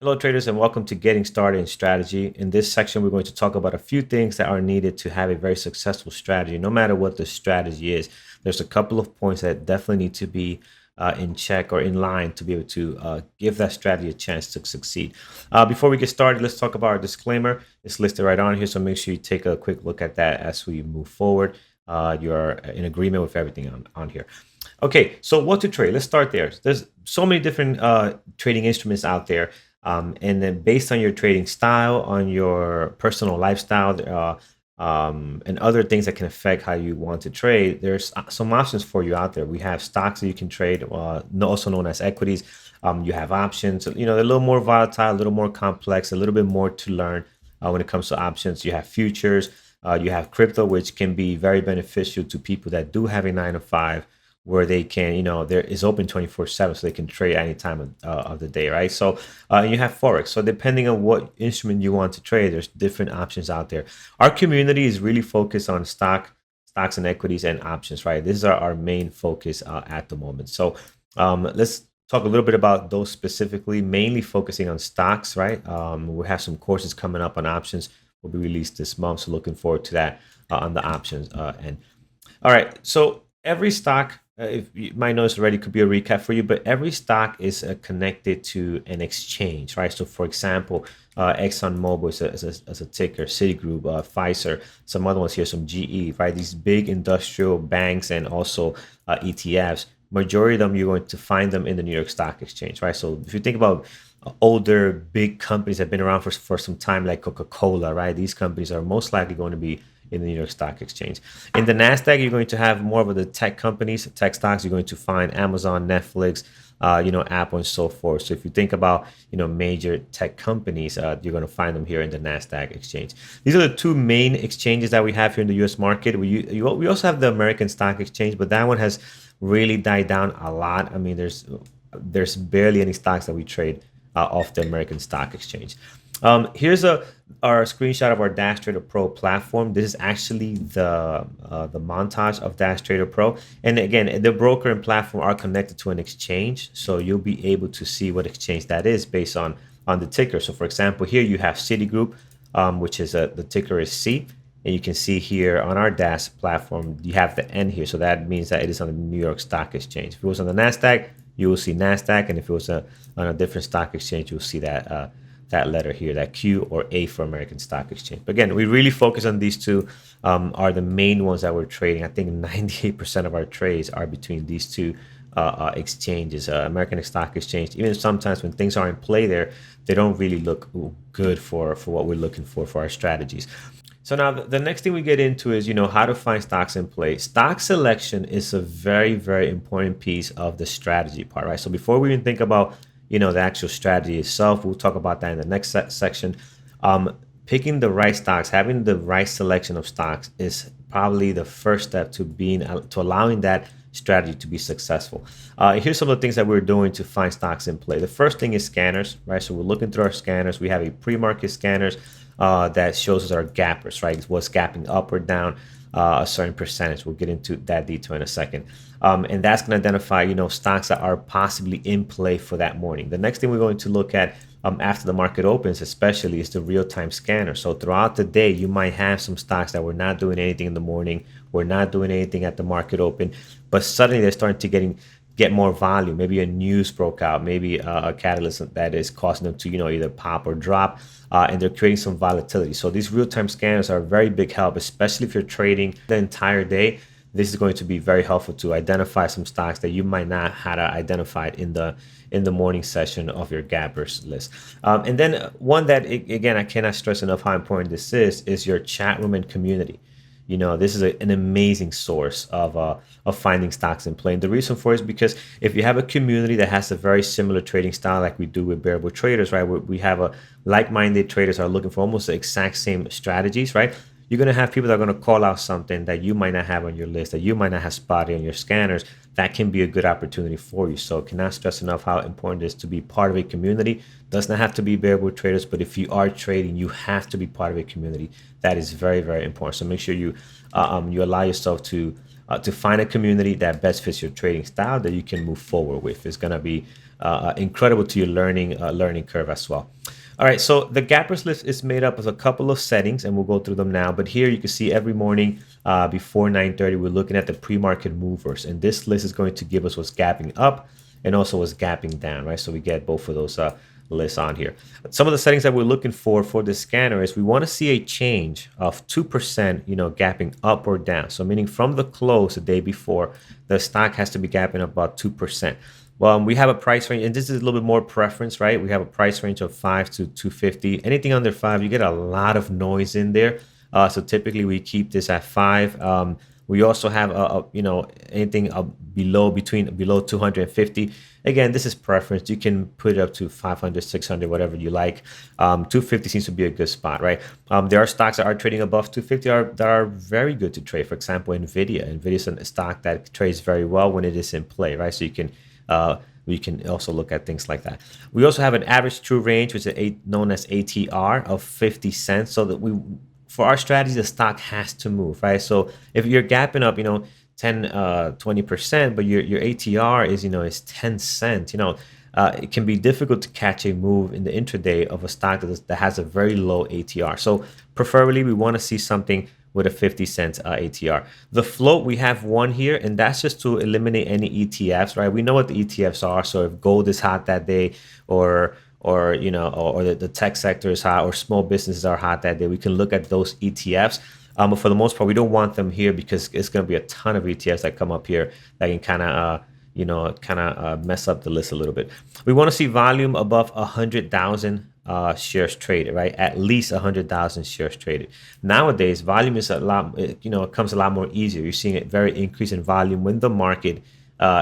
Hello, traders, and welcome to Getting Started in Strategy. In this section, we're going to talk about a few things that are needed to have a very successful strategy. No matter what the strategy is, there's a couple of points that definitely need to be in check or in line to be able to give that strategy a chance to succeed. Before we get started, let's talk about our disclaimer. It's listed right on here, so make sure you take a quick look at that as we move forward. You're in agreement with everything on here. Okay, so what to trade? Let's start there. There's so many different trading instruments out there. And then based on your trading style, on your personal lifestyle, and other things that can affect how you want to trade, there's some options for you out there. We have stocks that you can trade, also known as equities. You have options. You know, they're a little more volatile, a little more complex, a little bit more to learn when it comes to options. You have futures. You have crypto, which can be very beneficial to people that do have a 9 to 5 where they can, there is open 24/7, so they can trade any time of the day, right? So you have Forex. So depending on what instrument you want to trade, there's different options out there. Our community is really focused on stocks and equities and options, right? This is our main focus at the moment. So let's talk a little bit about those specifically, mainly focusing on stocks, right? We have some courses coming up on options will be released this month, so looking forward to that on the options end. All right, so every stock, if you might notice already, could be a recap for you, but every stock is connected to an exchange, right? So, for example, ExxonMobil is a ticker, Citigroup, Pfizer, some other ones here, some GE, right? These big industrial banks and also ETFs. Majority of them, you're going to find them in the New York Stock Exchange, right? So, if you think about older big companies that have been around for some time, like Coca-Cola, right? These companies are most likely going to be in the New York Stock Exchange. In the Nasdaq, you're going to have more of the tech companies, tech stocks. You're going to find Amazon, Netflix, Apple, and so forth. So if you think about major tech companies, you're going to find them here in the Nasdaq exchange. These are the two main exchanges that we have here in the U.S. market. We also have the American Stock Exchange, but that one has really died down a lot. I mean, there's barely any stocks that we trade off the American Stock Exchange. Here's our screenshot of our Dash Trader Pro platform. This is actually the montage of Dash Trader Pro. And again, the broker and platform are connected to an exchange, so you'll be able to see what exchange that is based on the ticker. So, for example, here you have Citigroup, which is the ticker is C. And you can see here on our Dash platform, you have the N here. So that means that it is on the New York Stock Exchange. If it was on the Nasdaq, you will see Nasdaq, and if it was on a different stock exchange, you'll see that letter here, that Q or A for American Stock Exchange. But again, we really focus on these two, are the main ones that we're trading. I think 98% of our trades are between these two exchanges, American Stock Exchange. Even sometimes when things are in play there, they don't really look good for what we're looking for our strategies. So now the next thing we get into is, how to find stocks in play. Stock selection is a very, very important piece of the strategy part, right? So before we even think about, the actual strategy itself, we'll talk about that in the next section. Picking the right stocks, having the right selection of stocks is probably the first step to allowing that strategy to be successful. Here's some of the things that we're doing to find stocks in play. The first thing is scanners, right? So we're looking through our scanners. We have a pre-market scanners that shows us our gappers, right? What's gapping up or down a certain percentage. We'll get into that detail in a second. And that's going to identify, stocks that are possibly in play for that morning. The next thing we're going to look at after the market opens, especially, is the real-time scanner. So throughout the day, you might have some stocks that were not doing anything in the morning, were not doing anything at the market open, but suddenly they're starting to get more volume. Maybe a news broke out, maybe a catalyst that is causing them to either pop or drop, and they're creating some volatility. So these real-time scanners are a very big help, especially if you're trading the entire day. This is going to be very helpful to identify some stocks that you might not have identified in the morning session of your gappers list. And then one that, again, I cannot stress enough how important this is your chat room and community. This is an amazing source of finding stocks in play. And the reason for it is because if you have a community that has a very similar trading style like we do with Bearable Traders, right, where we have a like-minded traders are looking for almost the exact same strategies, right? You're going to have people that are going to call out something that you might not have on your list, that you might not have spotted on your scanners. That can be a good opportunity for you. So cannot stress enough how important it is to be part of a community. Does not have to be Bearable Traders, but if you are trading, you have to be part of a community. That is very, very important. So make sure you allow yourself to find a community that best fits your trading style that you can move forward with. It's going to be incredible to your learning curve as well. All right, so the gappers list is made up of a couple of settings, and we'll go through them now. But here you can see every morning before 9:30, we're looking at the pre-market movers, and this list is going to give us what's gapping up and also what's gapping down, right? So we get both of those lists on here. Some of the settings that we're looking for this scanner is we want to see a change of 2%, gapping up or down. So meaning from the close the day before, the stock has to be gapping up about 2%. Well, we have a price range, and this is a little bit more preference, right? We have a price range of 5 to 250. Anything under 5, you get a lot of noise in there. So typically we keep this at 5. We also have anything below 250. Again, this is preference. You can put it up to 500, 600, whatever you like. 250 seems to be a good spot, right? There are stocks that are trading above 250 that are very good to trade. For example, Nvidia. Nvidia is a stock that trades very well when it is in play, right? So we can also look at things like that. We also have an average true range, which is known as ATR of 50 cents. So that for our strategy, the stock has to move, right? So if you're gapping up, 10, 20%, but your ATR is 10 cents, it can be difficult to catch a move in the intraday of a stock that has a very low ATR. So preferably, we want to see something with a 50 cents ATR. The float, we have one here, and that's just to eliminate any ETFs, right? We know what the ETFs are. So if gold is hot that day, or the tech sector is hot, or small businesses are hot that day, we can look at those ETFs. But for the most part, we don't want them here because it's going to be a ton of ETFs that come up here that can kind of mess up the list a little bit. We want to see volume above 100,000 shares traded, right? At least 100,000 shares traded. Nowadays, volume is it comes a lot more easier. You're seeing a very increase in volume when the market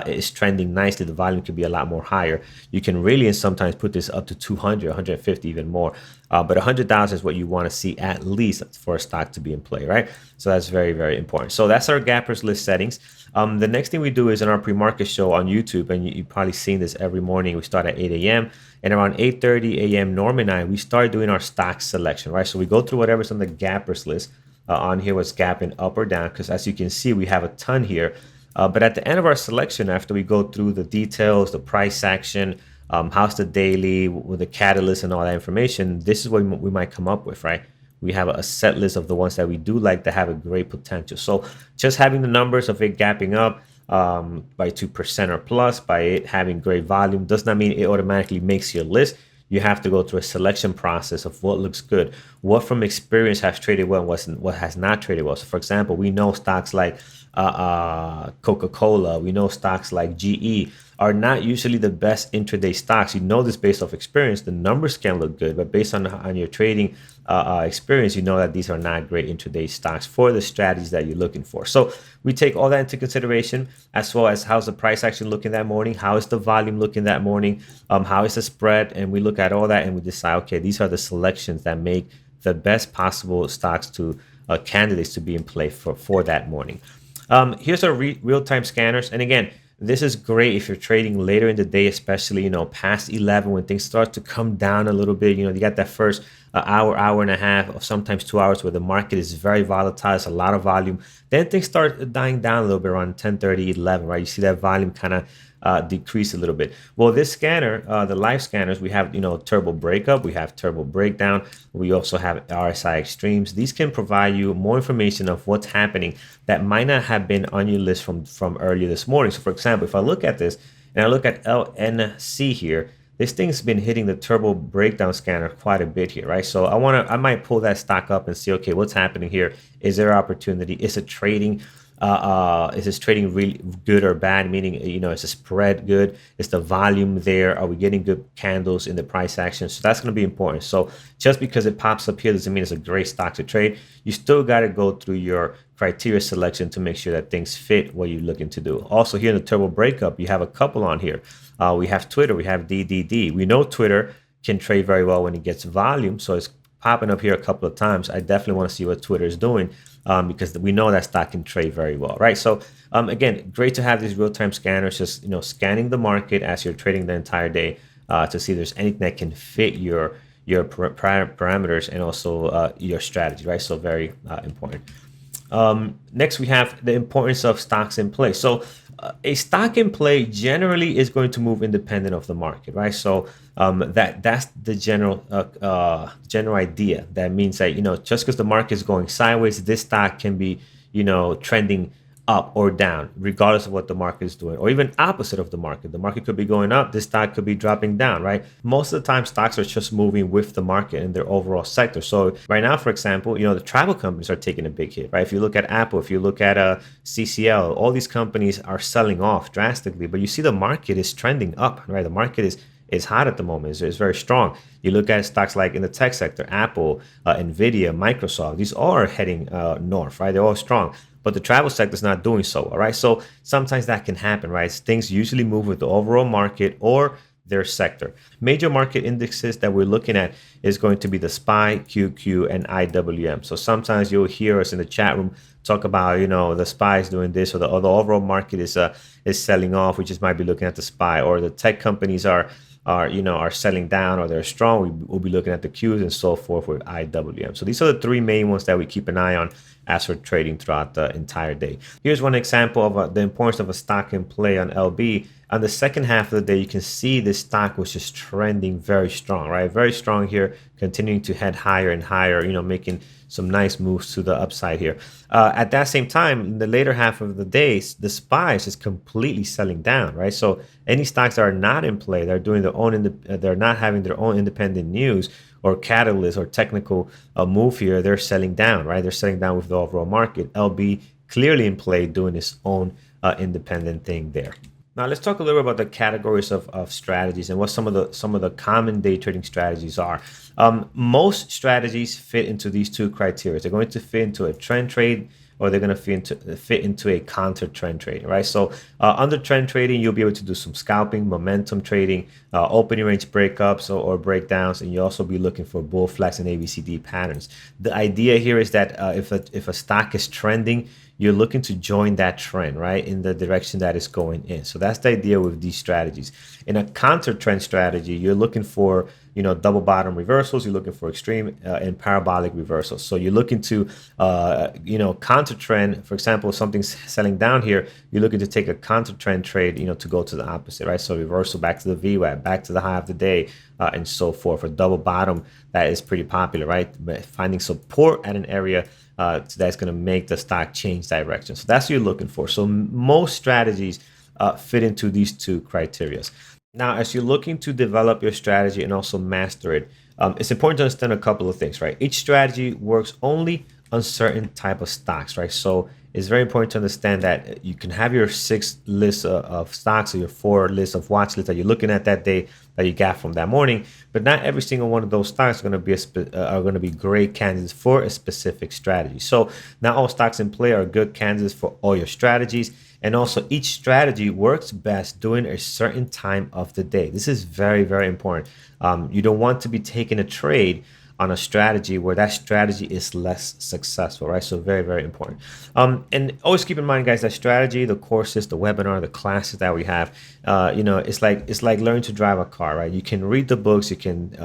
is trending nicely. The volume could be a lot more higher. You can really and sometimes put this up to 200, 150, even more. But 100,000 is what you want to see at least for a stock to be in play, right? So that's very, very important. So that's our gappers list settings. The next thing we do is in our pre-market show on YouTube, and you've probably seen this every morning. We start at 8 a.m. and around 8:30 a.m. Norman and I, we start doing our stock selection, right? So we go through whatever's on the gappers list on here, what's gapping up or down, because as you can see, we have a ton here. But at the end of our selection, after we go through the details, the price action, how's the daily with the catalyst and all that information, this is what we might come up with, right? We have a set list of the ones that we do like that have a great potential. So just having the numbers of it gapping up by 2% or plus, by it having great volume, does not mean it automatically makes your list. You have to go through a selection process of what looks good, what from experience has traded well, and what has not traded well. So for example, we know stocks like Coca-Cola, we know stocks like GE are not usually the best intraday stocks. You know this based off experience. The numbers can look good, but based on your trading experience, you know that these are not great intraday stocks for the strategies that you're looking for. So we take all that into consideration, as well as how's the price action looking that morning, how is the volume looking that morning, how is the spread, and we look at all that and we decide, okay, these are the selections that make the best possible stocks to candidates to be in play for that morning. Here's our real-time scanners, and again, this is great if you're trading later in the day, especially, past 11 when things start to come down a little bit. You got that first hour and a half, or sometimes 2 hours where the market is very volatile. It's a lot of volume. Then things start dying down a little bit around 10:30, 11, right? You see that volume kind of decrease a little bit. Well, this scanner, the live scanners, we have, turbo breakup, we have turbo breakdown, we also have RSI extremes. These can provide you more information of what's happening that might not have been on your list from earlier this morning. So for example, if I look at this and I look at LNC here, this thing's been hitting the turbo breakdown scanner quite a bit here, right? So I might pull that stock up and see, okay, what's happening here? Is there opportunity? Is it trading? Is this trading really good or bad? Meaning, is the spread good? Is the volume there? Are we getting good candles in the price action? So that's going to be important. So just because it pops up here doesn't mean it's a great stock to trade. You still got to go through your criteria selection to make sure that things fit what you're looking to do. Also, here in the turbo breakup, you have a couple on here. We have Twitter, we have DDD. We know Twitter can trade very well when it gets volume, so it's popping up here a couple of times. I definitely want to see what Twitter is doing because we know that stock can trade very well, right? So again, great to have these real-time scanners, just scanning the market as you're trading the entire day to see if there's anything that can fit your parameters and also your strategy, right? So very important. Next, we have the importance of stocks in play. So a stock in play generally is going to move independent of the market, right? So that's the general idea. That means that just because the market is going sideways, this stock can be trending up or down, regardless of what the market is doing, or even opposite of the market. The market could be going up, this stock could be dropping down, right? Most of the time, stocks are just moving with the market in their overall sector. So right now, for example, the travel companies are taking a big hit, right? If you look at Apple, if you look at CCL, all these companies are selling off drastically, but you see the market is trending up, right? The market is hot at the moment. It's very strong. You look at stocks like in the tech sector, Apple, Nvidia, Microsoft. These all are heading north, right? They're all strong. But the travel sector is not doing so, all right? So sometimes that can happen, right? Things usually move with the overall market or their sector. Major market indexes that we're looking at is going to be the SPY, QQ, and IWM. So sometimes you'll hear us in the chat room talk about, the SPY is doing this, or the overall market is selling off. We just might be looking at the SPY, or the tech companies are selling down, or they're strong. We'll be looking at the Qs and so forth with IWM. So these are the three main ones that we keep an eye on as we're trading throughout the entire day. Here's one example of the importance of a stock in play on LB. On the second half of the day, you can see this stock was just trending very strong, right? Very strong here, continuing to head higher and higher, making some nice moves to the upside here. At that same time, in the later half of the day, the SPY is just completely selling down, right? So any stocks that are not in play, they're doing their own, they're not having their own independent news or catalyst or technical move here, they're selling down, right? They're selling down with the overall market. LB clearly in play, doing its own independent thing there. Now let's talk a little bit about the categories of strategies and what some of the common day trading strategies are. Most strategies fit into these two criteria. They're going to fit into a trend trade, or they're going to fit into a counter trend trade, right? So under trend trading, you'll be able to do some scalping, momentum trading, opening range breakups or breakdowns, and you'll also be looking for bull flags and ABCD patterns. The idea here is that if a stock is trending, you're looking to join that trend, right, in the direction that it's going in. So that's the idea with these strategies. In a counter trend strategy, you're looking for double bottom reversals. You're looking for extreme and parabolic reversals. So you're looking to counter trend. For example, something's selling down here, you're looking to take a counter trend trade, to go to the opposite, right? So reversal back to the VWAP, back to the high of the day, and so forth. For double bottom, that is pretty popular, right? But finding support at an area that's going to make the stock change direction. So that's what you're looking for. So most strategies fit into these two criteria. Now, as you're looking to develop your strategy and also master it, it's important to understand a couple of things, right? Each strategy works only on certain type of stocks, right? So it's very important to understand that you can have your 6 lists of stocks or your 4 lists of watch lists that you're looking at that day that you got from that morning, but not every single one of those stocks are going to be great candidates for a specific strategy. So not all stocks in play are good candidates for all your strategies. And also each strategy works best during a certain time of the day. This is very, very important. You don't want to be taking a trade on a strategy where that strategy is less successful, right? So very, very important. And always keep in mind, guys, that strategy, the courses, the webinar, the classes that we have, it's like learning to drive a car, right? You can read the books, you can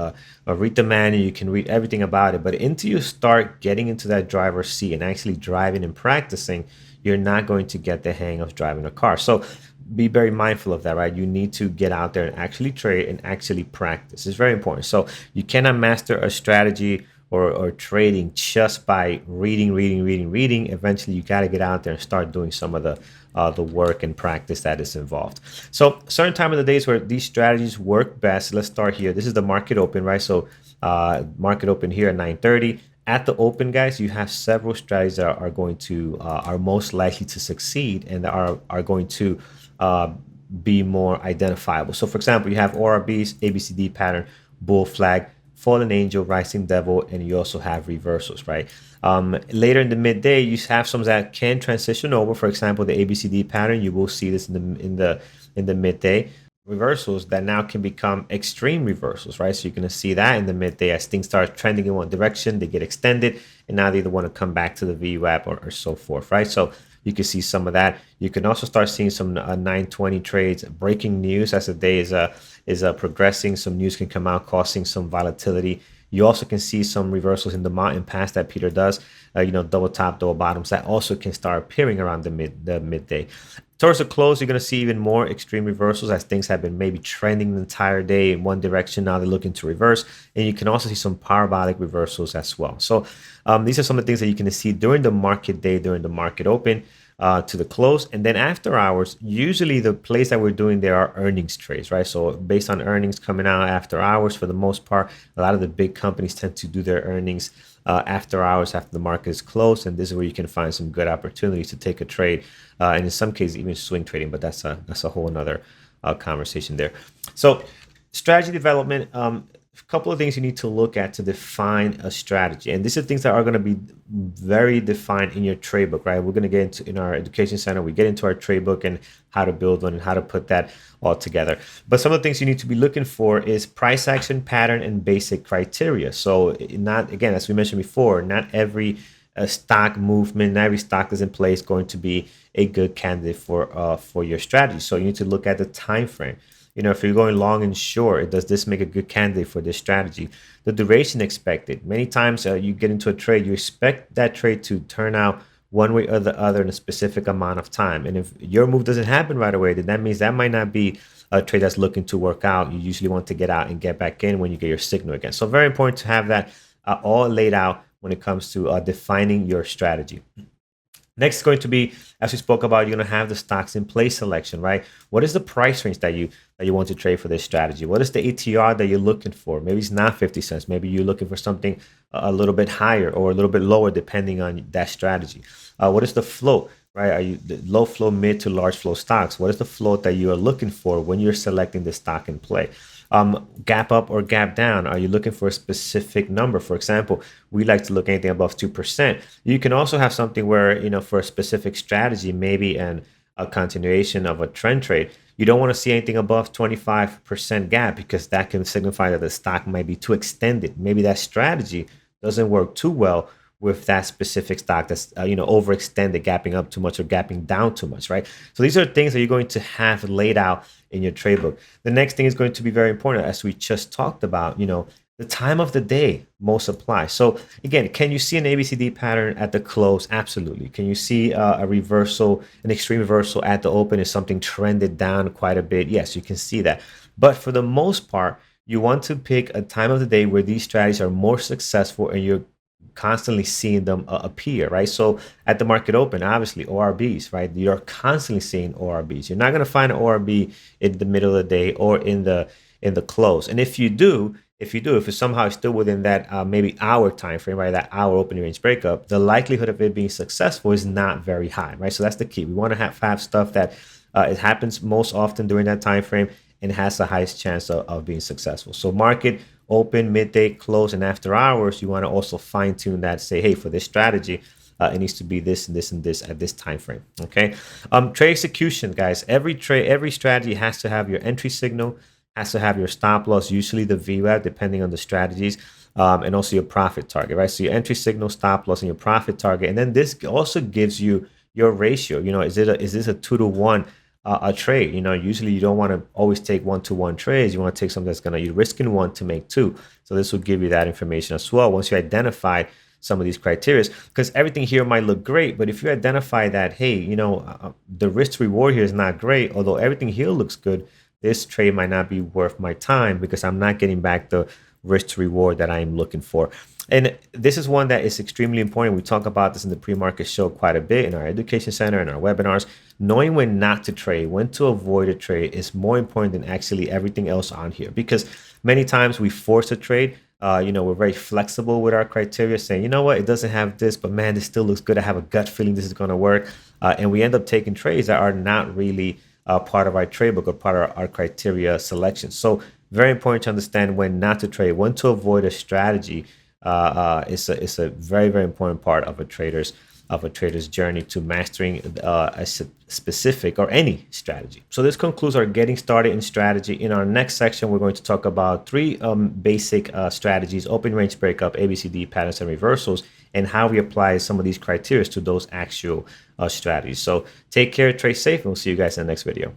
read the manual, you can read everything about it, but until you start getting into that driver's seat and actually driving and practicing, you're not going to get the hang of driving a car. So be very mindful of that, right? You need to get out there and actually trade and actually practice. It's very important. So you cannot master a strategy or trading just by reading. Eventually, you got to get out there and start doing some of the work and practice that is involved. So certain time of the days where these strategies work best. Let's start here. This is the market open, right? So market open here at 9:30. At the open, guys, you have several strategies that are most likely to succeed and are going to be more identifiable. So, for example, you have ORBs, ABCD pattern, bull flag, fallen angel, rising devil, and you also have reversals, right? Later in the midday, you have some that can transition over. For example, the ABCD pattern, you will see this in the midday. Reversals that now can become extreme reversals, right? So you're going to see that in the midday as things start trending in one direction, they get extended, and now they either want to come back to the VWAP or so forth, right? So you can see some of that. You can also start seeing some 920 trades, breaking news as the day is progressing. Some news can come out causing some volatility. You also can see some reversals in the mountain pass that Peter does. double top, double bottoms that also can start appearing around the midday. Towards the close, you're going to see even more extreme reversals as things have been maybe trending the entire day in one direction. Now they're looking to reverse, and you can also see some parabolic reversals as well. So these are some of the things that you can see during the market day, during the market open to the close. And then after hours, usually the plays that we're doing there are earnings trades, right? So based on earnings coming out after hours, for the most part, a lot of the big companies tend to do their earnings after hours, after the market is closed, and this is where you can find some good opportunities to take a trade, and in some cases even swing trading. But that's a whole another conversation there. So strategy development. A couple of things you need to look at to define a strategy, and these are things that are going to be very defined in your trade book, right? We're going to get into in our education center. We get into our trade book and how to build one and how to put that all together. But some of the things you need to be looking for is price action pattern and basic criteria. So not, again, as we mentioned before, not every stock movement, not every stock that's in place is going to be a good candidate for your strategy. So you need to look at the time frame. If you're going long and short, does this make a good candidate for this strategy? The duration expected. Many times you get into a trade, you expect that trade to turn out one way or the other in a specific amount of time. And if your move doesn't happen right away, then that means that might not be a trade that's looking to work out. You usually want to get out and get back in when you get your signal again. So very important to have that all laid out when it comes to defining your strategy. Next is going to be, as we spoke about, you're going to have the stocks in place selection, right? What is the price range that you want to trade for this strategy? What is the ATR that you're looking for? Maybe it's not 50 cents. Maybe you're looking for something a little bit higher or a little bit lower, depending on that strategy. What is the float, right? Are you the low flow, mid to large flow stocks? What is the float that you are looking for when you're selecting the stock in play? Gap up or gap down? Are you looking for a specific number? For example, we like to look anything above 2%. You can also have something where, for a specific strategy, maybe a continuation of a trend trade, you don't want to see anything above 25% gap because that can signify that the stock might be too extended. Maybe that strategy doesn't work too well with that specific stock that's overextended, gapping up too much or gapping down too much, right? So these are things that you're going to have laid out in your trade book. The next thing is going to be very important, as we just talked about, the time of the day most apply. So again, can you see an ABCD pattern at the close? Absolutely. Can you see a reversal, an extreme reversal at the open? Is something trended down quite a bit? Yes, you can see that. But for the most part, you want to pick a time of the day where these strategies are more successful and you're constantly seeing them appear, right? So at the market open, obviously ORBs, right? You're constantly seeing ORBs. You're not going to find an ORB in the middle of the day or in the close. And if it's somehow still within that maybe hour time frame, right? That hour opening range breakup, the likelihood of it being successful is not very high, right? So that's the key. We want to have stuff that it happens most often during that time frame and has the highest chance of being successful. So market open, midday, close, and after hours, you want to also fine tune that. Say, hey, for this strategy, it needs to be this and this and this at this time frame. Okay. Trade execution, guys. Every strategy has to have your entry signal, has to have your stop loss, usually the VWAP, depending on the strategies, and also your profit target, right? So your entry signal, stop loss, and your profit target, and then this also gives you your ratio. Is this a 2-to-1? A trade? Usually you don't want to always take 1-to-1 trades. You want to take something that's you're risking 1 to make 2. So this will give you that information as well once you identify some of these criteria, because everything here might look great, but if you identify that, hey, the risk to reward here is not great, although everything here looks good, this trade might not be worth my time because I'm not getting back the risk to reward that I'm looking for. And this is one that is extremely important. We talk about this in the pre-market show quite a bit in our education center and our webinars. Knowing when not to trade, when to avoid a trade is more important than actually everything else on here, because many times we force a trade. We're very flexible with our criteria, saying, you know what, it doesn't have this, but man, this still looks good. I have a gut feeling this is going to work. And we end up taking trades that are not really part of our trade book or part of our criteria selection. So very important to understand when not to trade, when to avoid a strategy. It's a very, very important part of a trader's journey to mastering a specific or any strategy. So this concludes our getting started in strategy. In our next section, we're going to talk about 3 basic strategies: open range breakup, ABCD patterns and reversals, and how we apply some of these criteria to those actual strategies. So take care, trade safe, and we'll see you guys in the next video.